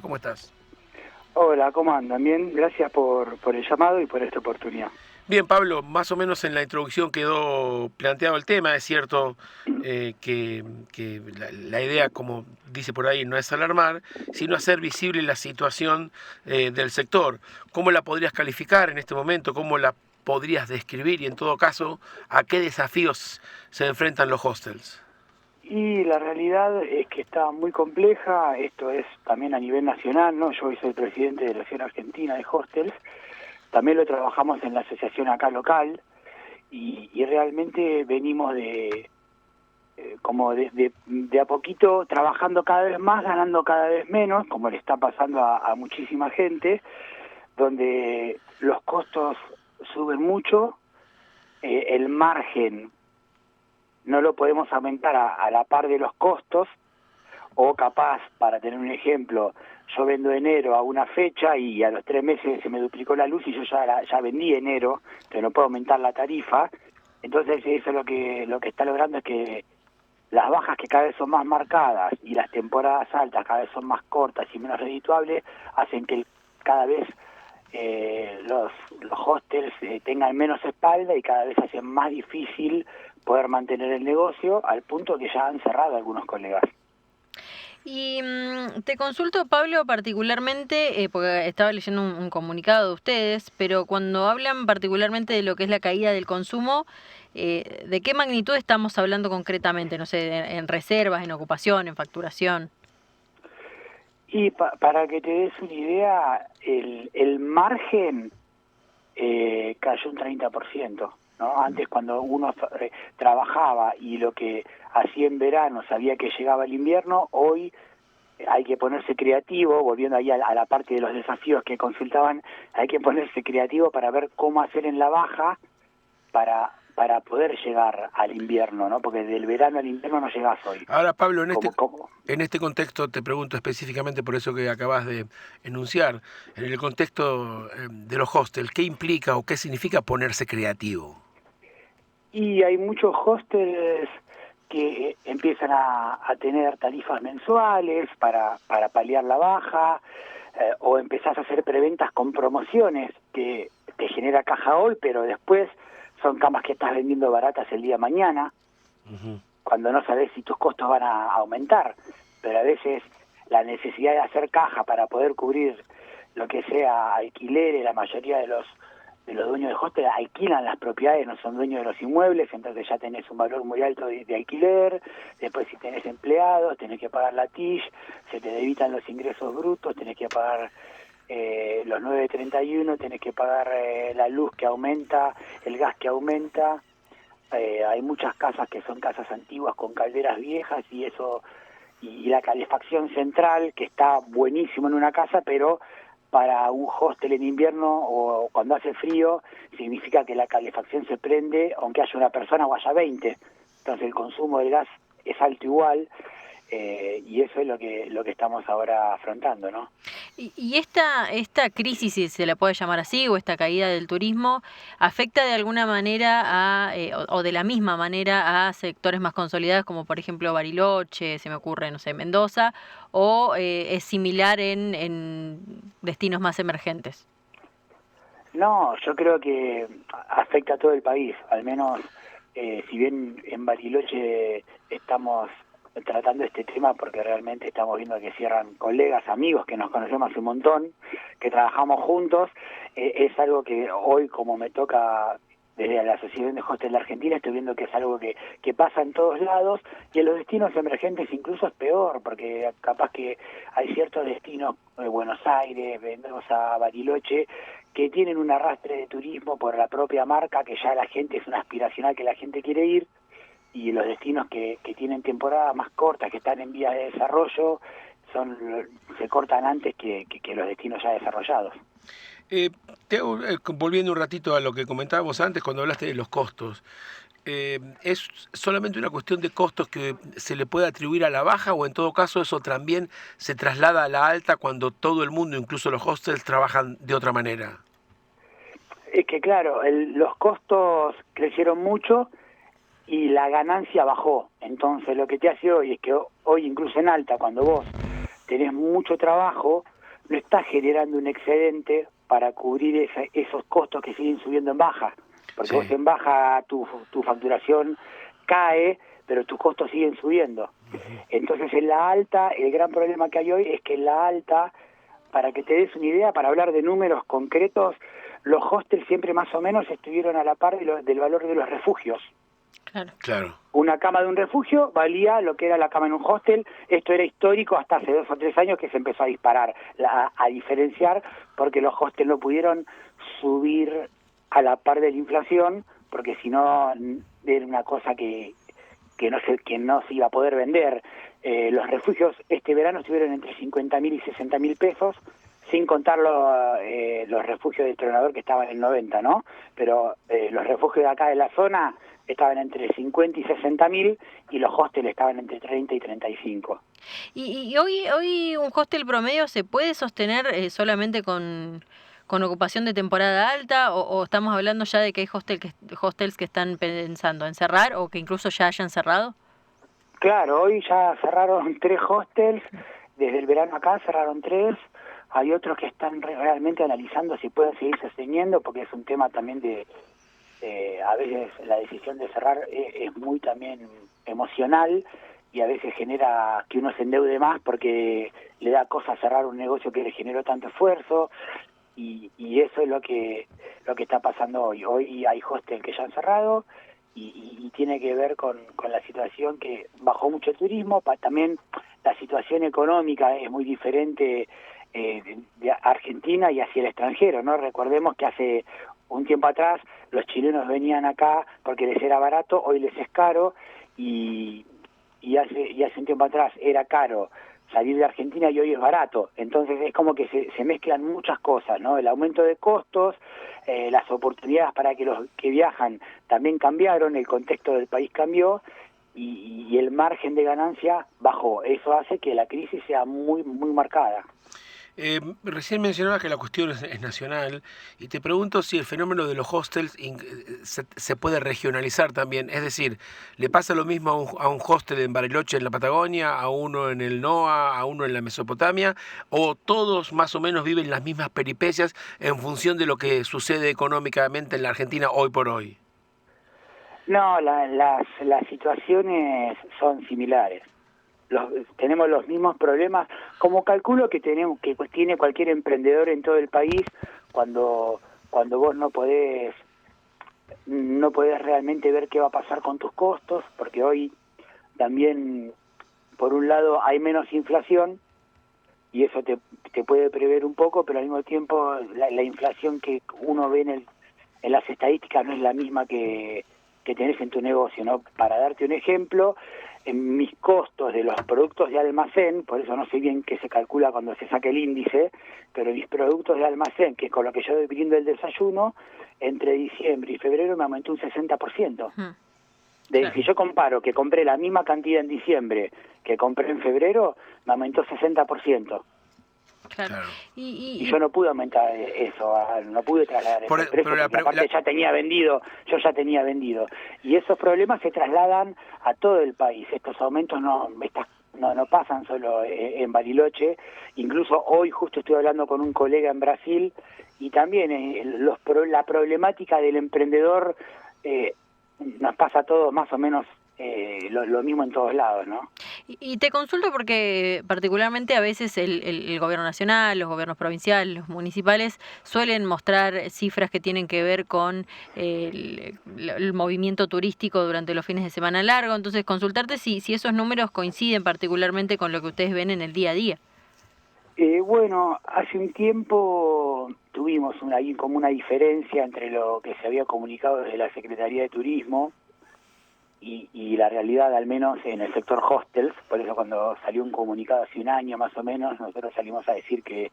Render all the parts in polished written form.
¿Cómo estás? Hola, ¿cómo andan? Bien, gracias por el llamado y por esta oportunidad. Bien, Pablo, más o menos en la introducción quedó planteado el tema. Es cierto que la idea, como dice por ahí, no es alarmar, sino hacer visible la situación del sector. ¿Cómo la podrías calificar en este momento? ¿Cómo la podrías describir? Y en todo caso, ¿a qué desafíos se enfrentan los hostels? Y la realidad es que está muy compleja, esto es también a nivel nacional, ¿no? Yo hoy soy presidente de la Asociación Argentina de Hostels, también lo trabajamos en la asociación acá local y realmente venimos de a poquito trabajando cada vez más, ganando cada vez menos, como le está pasando a muchísima gente, donde los costos suben mucho, el margen no lo podemos aumentar a la par de los costos, o capaz, para tener un ejemplo, yo vendo enero a una fecha y a los 3 meses se me duplicó la luz y yo ya vendí enero, pero no puedo aumentar la tarifa. Entonces eso lo que está logrando es que las bajas, que cada vez son más marcadas, y las temporadas altas cada vez son más cortas y menos redituables, hacen que cada vez los hostels tengan menos espalda y cada vez hacen más difícil poder mantener el negocio, al punto que ya han cerrado algunos colegas. Y te consulto, Pablo, particularmente, porque estaba leyendo un comunicado de ustedes, pero cuando hablan particularmente de lo que es la caída del consumo, ¿de qué magnitud estamos hablando concretamente? No sé, en reservas, en ocupación, en facturación. Y para que te des una idea, el margen cayó un 30%, ¿no? Antes, cuando uno trabajaba y lo que hacía en verano sabía que llegaba el invierno, hoy hay que ponerse creativo, volviendo ahí a la parte de los desafíos que consultaban, hay que ponerse creativo para ver cómo hacer en la baja para poder llegar al invierno, ¿no? Porque del verano al invierno no llegás hoy. Ahora, Pablo, ¿Cómo? en este contexto te pregunto específicamente por eso que acabas de enunciar, en el contexto de los hostels, ¿qué implica o qué significa ponerse creativo? Y hay muchos hostels que empiezan a tener tarifas mensuales para paliar la baja, o empezás a hacer preventas con promociones que te genera caja hoy, pero después son camas que estás vendiendo baratas el día de mañana, Ujú. cuando no sabes si tus costos van a aumentar. Pero a veces la necesidad de hacer caja para poder cubrir lo que sea alquileres, la mayoría de los dueños de hostel alquilan las propiedades, no son dueños de los inmuebles, entonces ya tenés un valor muy alto de alquiler. Después, si tenés empleados, tenés que pagar la TIC, se te debitan los ingresos brutos, tenés que pagar los 931, tenés que pagar la luz que aumenta, el gas que aumenta. Hay muchas casas que son casas antiguas con calderas viejas, y eso, y la calefacción central, que está buenísimo en una casa, pero para un hostel en invierno o cuando hace frío, significa que la calefacción se prende aunque haya una persona o haya 20. Entonces el consumo del gas es alto igual, y eso es lo que estamos ahora afrontando, ¿no? Y esta crisis, si se la puede llamar así, o esta caída del turismo, ¿afecta de alguna manera o de la misma manera a sectores más consolidados, como por ejemplo Bariloche, se me ocurre, no sé, Mendoza, o es similar en destinos más emergentes? No, yo creo que afecta a todo el país, al menos si bien en Bariloche estamos tratando este tema porque realmente estamos viendo que cierran colegas, amigos que nos conocemos hace un montón, que trabajamos juntos. Es algo que hoy, como me toca desde la Asociación de Hostel de Argentina, estoy viendo que es algo que pasa en todos lados, y en los destinos emergentes incluso es peor, porque capaz que hay ciertos destinos, Buenos Aires, Mendoza, Bariloche, que tienen un arrastre de turismo por la propia marca, que ya la gente es una aspiracional, que la gente quiere ir, y los destinos que tienen temporadas más cortas, que están en vías de desarrollo, se cortan antes que los destinos ya desarrollados. Eh, Volviendo un ratito a lo que comentábamos antes cuando hablaste de los costos, ¿es solamente una cuestión de costos que se le puede atribuir a la baja o en todo caso eso también se traslada a la alta cuando todo el mundo, incluso los hostels, trabajan de otra manera? Es que claro, los costos crecieron mucho y la ganancia bajó. Entonces lo que te hace hoy es que hoy, incluso en alta, cuando vos tenés mucho trabajo, no estás generando un excedente para cubrir esos costos que siguen subiendo en baja, porque vos en baja tu facturación cae, pero tus costos siguen subiendo. Entonces en la alta, el gran problema que hay hoy es que en la alta, para que te des una idea, para hablar de números concretos, los hostels siempre más o menos estuvieron a la par del valor de los refugios. Claro. Una cama de un refugio valía lo que era la cama en un hostel. Esto era histórico hasta hace 2 o 3 años que se empezó a disparar, a diferenciar, porque los hostels no pudieron subir a la par de la inflación, porque si no era una cosa que no se iba a poder vender. Los refugios este verano estuvieron entre 50.000 y 60.000 pesos, sin contar los refugios del Tronador que estaban en 90, ¿no? Pero los refugios de acá de la zona estaban entre 50 y 60.000 y los hostels estaban entre 30 y 35. ¿Y hoy un hostel promedio se puede sostener solamente con ocupación de temporada alta o estamos hablando ya de que hay hostels que están pensando en cerrar o que incluso ya hayan cerrado? Claro, hoy ya cerraron 3 hostels, desde el verano acá cerraron 3, hay otros que están realmente analizando si pueden seguir sosteniendo, porque es un tema también a veces la decisión de cerrar es muy también emocional y a veces genera que uno se endeude más porque le da cosa cerrar un negocio que le generó tanto esfuerzo y eso es lo que está pasando hoy. Hoy hay hostels que ya han cerrado y tiene que ver con la situación que bajó mucho el turismo, también la situación económica es muy diferente de Argentina y hacia el extranjero, ¿no? Recordemos que hace un tiempo atrás los chilenos venían acá porque les era barato, hoy les es caro y hace un tiempo atrás era caro salir de Argentina y hoy es barato. Entonces es como que se mezclan muchas cosas, ¿no? El aumento de costos, las oportunidades para que los que viajan también cambiaron, el contexto del país cambió y el margen de ganancia bajó. Eso hace que la crisis sea muy, muy marcada. Recién mencionabas que la cuestión es nacional y te pregunto si el fenómeno de los hostels se puede regionalizar también, es decir, ¿le pasa lo mismo a un hostel en Bariloche en la Patagonia, a uno en el NOA, a uno en la Mesopotamia, o todos más o menos viven las mismas peripecias en función de lo que sucede económicamente en la Argentina hoy por hoy? No, las situaciones son similares. Tenemos los mismos problemas, como calculo que tiene cualquier emprendedor en todo el país cuando vos no podés realmente ver qué va a pasar con tus costos, porque hoy también por un lado hay menos inflación y eso te puede prever un poco, pero al mismo tiempo la inflación que uno ve en las estadísticas no es la misma que tenés en tu negocio, ¿no? Para darte un ejemplo, en mis costos de los productos de almacén, por eso no sé bien qué se calcula cuando se saca el índice, pero mis productos de almacén, que es con lo que yo doy brindo el desayuno, entre diciembre y febrero me aumentó un 60%. Claro. Si yo comparo que compré la misma cantidad en diciembre que compré en febrero, me aumentó 60%. Claro. Y yo no pude aumentar eso, no pude trasladar ese precio, porque aparte yo ya tenía vendido. Y esos problemas se trasladan a todo el país. Estos aumentos no pasan solo en Bariloche. Incluso hoy justo estoy hablando con un colega en Brasil y también la problemática del emprendedor nos pasa a todos más o menos lo mismo en todos lados, ¿no? Y te consulto porque particularmente a veces el gobierno nacional, los gobiernos provinciales, los municipales suelen mostrar cifras que tienen que ver con el movimiento turístico durante los fines de semana largo, entonces consultarte si esos números coinciden particularmente con lo que ustedes ven en el día a día. Bueno, hace un tiempo tuvimos como una diferencia entre lo que se había comunicado desde la Secretaría de Turismo y la realidad, al menos en el sector hostels. Por eso cuando salió un comunicado hace un año más o menos, nosotros salimos a decir que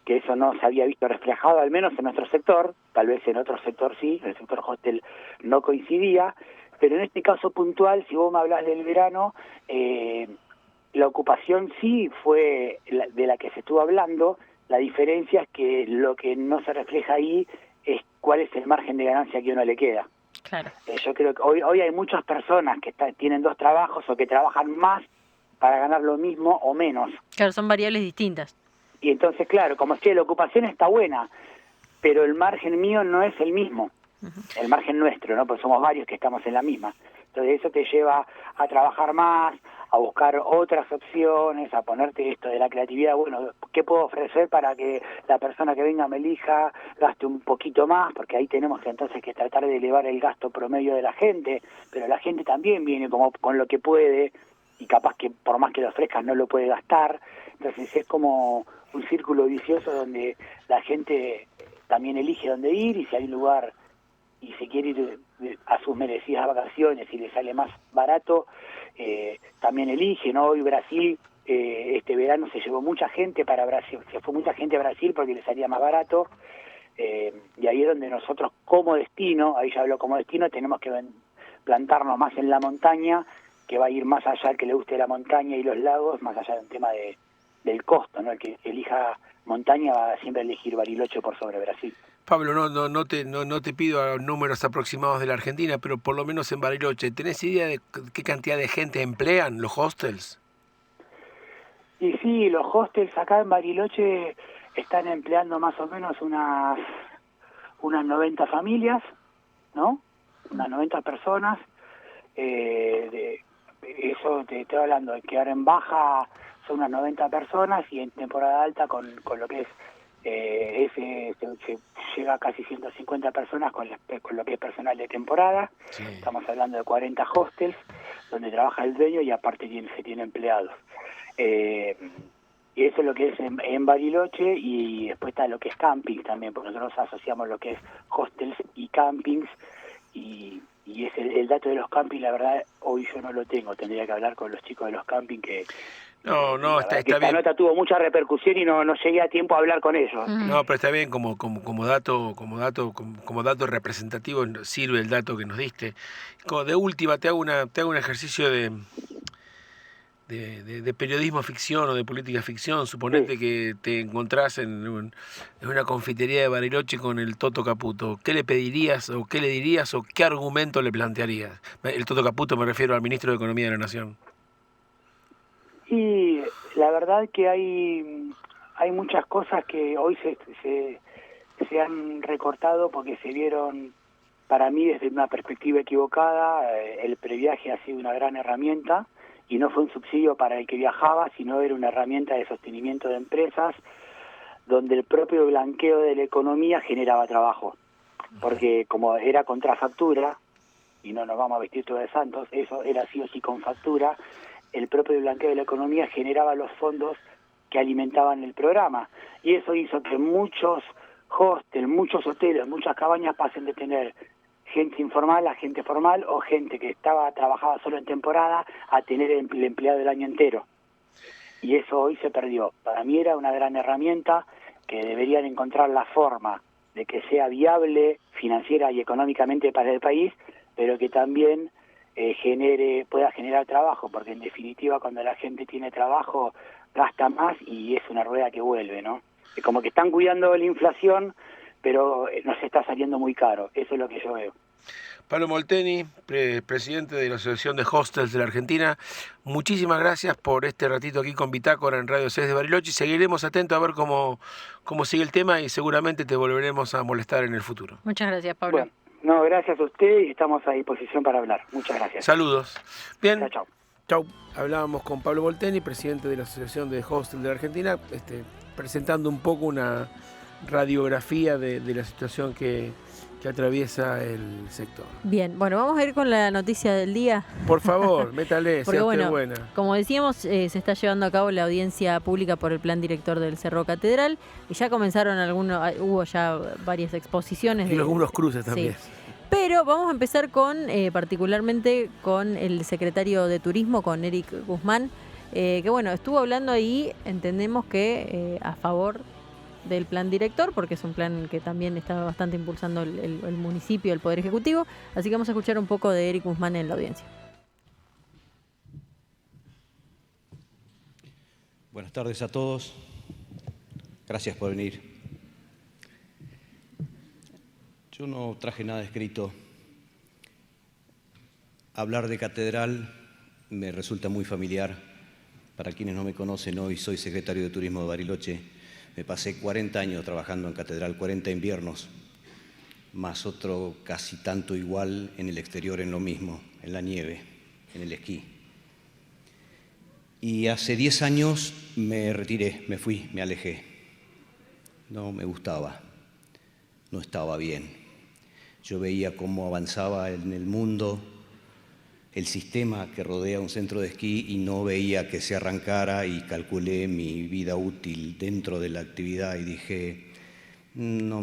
eso no se había visto reflejado, al menos en nuestro sector, tal vez en otro sector sí, en el sector hostel no coincidía, pero en este caso puntual, si vos me hablas del verano, la ocupación sí fue de la que se estuvo hablando. La diferencia es que lo que no se refleja ahí es cuál es el margen de ganancia que uno le queda. Claro. Yo creo que hoy hay muchas personas que tienen 2 trabajos o que trabajan más para ganar lo mismo o menos. Claro, son variables distintas. Y entonces, claro, como si la ocupación está buena, pero el margen mío no es el mismo, el margen nuestro, ¿no? Pues somos varios que estamos en la misma. Entonces eso te lleva a trabajar más, a buscar otras opciones, a ponerte esto de la creatividad. Bueno, ¿qué puedo ofrecer para que la persona que venga me elija gaste un poquito más? Porque ahí tenemos entonces que tratar de elevar el gasto promedio de la gente, pero la gente también viene como con lo que puede y capaz que por más que lo ofrezcas no lo puede gastar. Entonces es como un círculo vicioso donde la gente también elige dónde ir, y si hay un lugar y se quiere ir a sus merecidas vacaciones y le sale más barato, también elige, ¿no? Hoy Brasil, este verano se llevó mucha gente para Brasil, se fue mucha gente a Brasil porque le salía más barato, y ahí es donde nosotros como destino, ahí ya hablo como destino, tenemos que plantarnos más en la montaña, que va a ir más allá, el que le guste la montaña y los lagos, más allá del tema del costo, ¿no? El que elija montaña va a siempre elegir Bariloche por sobre Brasil. Pablo, no te pido números aproximados de la Argentina, pero por lo menos en Bariloche, ¿tenés idea de qué cantidad de gente emplean los hostels? Y sí, los hostels acá en Bariloche están empleando más o menos unas 90 familias, ¿no? Unas 90 personas. Eso te estoy hablando de que ahora en baja son unas 90 personas, y en temporada alta con lo que es se llega a casi 150 personas con lo que es personal de temporada. Sí. Estamos hablando de 40 hostels donde trabaja el dueño y aparte se tiene empleados. Y eso es lo que es en Bariloche, y después está lo que es camping también, porque nosotros asociamos lo que es hostels y campings, y es el dato de los campings, la verdad, hoy yo no lo tengo, tendría que hablar con los chicos de los campings que... No, está esta bien. Nota tuvo mucha repercusión y no llegué a tiempo a hablar con ellos. No, pero está bien como dato representativo, sirve el dato que nos diste. Como de última te hago un ejercicio de periodismo ficción o de política ficción. Suponete sí, que te encontrás en una confitería de Bariloche con el Toto Caputo. ¿Qué le pedirías o qué le dirías o qué argumento le plantearías? El Toto Caputo me refiero al ministro de Economía de la Nación. Y la verdad que hay muchas cosas que hoy se han recortado porque se vieron, para mí desde una perspectiva equivocada. El previaje ha sido una gran herramienta y no fue un subsidio para el que viajaba, sino era una herramienta de sostenimiento de empresas donde el propio blanqueo de la economía generaba trabajo, porque como era contrafactura, y no nos vamos a vestir todos de santos, eso era sí o sí con factura, el propio blanqueo de la economía generaba los fondos que alimentaban el programa, y eso hizo que muchos hostels, muchos hoteles, muchas cabañas pasen de tener gente informal a gente formal, o gente que trabajaba solo en temporada a tener el empleado del año entero. Y eso hoy se perdió. Para mí era una gran herramienta que deberían encontrar la forma de que sea viable financiera y económicamente para el país, pero que también pueda generar trabajo, porque en definitiva cuando la gente tiene trabajo gasta más y es una rueda que vuelve, ¿no? Es como que están cuidando la inflación, pero nos está saliendo muy caro. Eso es lo que yo veo. Pablo Molteni, presidente de la Asociación de Hostels de la Argentina, muchísimas gracias por este ratito aquí con Bitácora en Radio 6 de Bariloche. Seguiremos atentos a ver cómo sigue el tema y seguramente te volveremos a molestar en el futuro. Muchas gracias, Pablo. Bueno, no, gracias a usted y estamos a disposición para hablar. Muchas gracias. Saludos. Bien. Chao. Chau. Hablábamos con Pablo Molteni, presidente de la Asociación de Hostels de la Argentina, presentando un poco una radiografía de la situación que atraviesa el sector. Bien, bueno, vamos a ir con la noticia del día. Por favor, métale, sea usted buena. Como decíamos, se está llevando a cabo la audiencia pública por el plan director del Cerro Catedral y ya comenzaron hubo ya varias exposiciones. Y algunos cruces también. Sí. Pero vamos a empezar particularmente con el secretario de Turismo, con Eric Guzmán, que bueno, estuvo hablando ahí, entendemos que a favor del plan director, porque es un plan que también está bastante impulsando el municipio, el Poder Ejecutivo, así que vamos a escuchar un poco de Eric Guzmán en la audiencia. Buenas tardes a todos, gracias por venir. Yo no traje nada escrito. Hablar de catedral me resulta muy familiar, Para quienes no me conocen, hoy soy secretario de Turismo de Bariloche. Me pasé 40 años trabajando en Catedral, 40 inviernos, más otro casi tanto igual en el exterior en lo mismo, en la nieve, en el esquí. Y hace 10 años me retiré, me fui, me alejé. No me gustaba, no estaba bien. Yo veía cómo avanzaba en el mundo el sistema que rodea un centro de esquí y no veía que se arrancara, y calculé mi vida útil dentro de la actividad y dije, no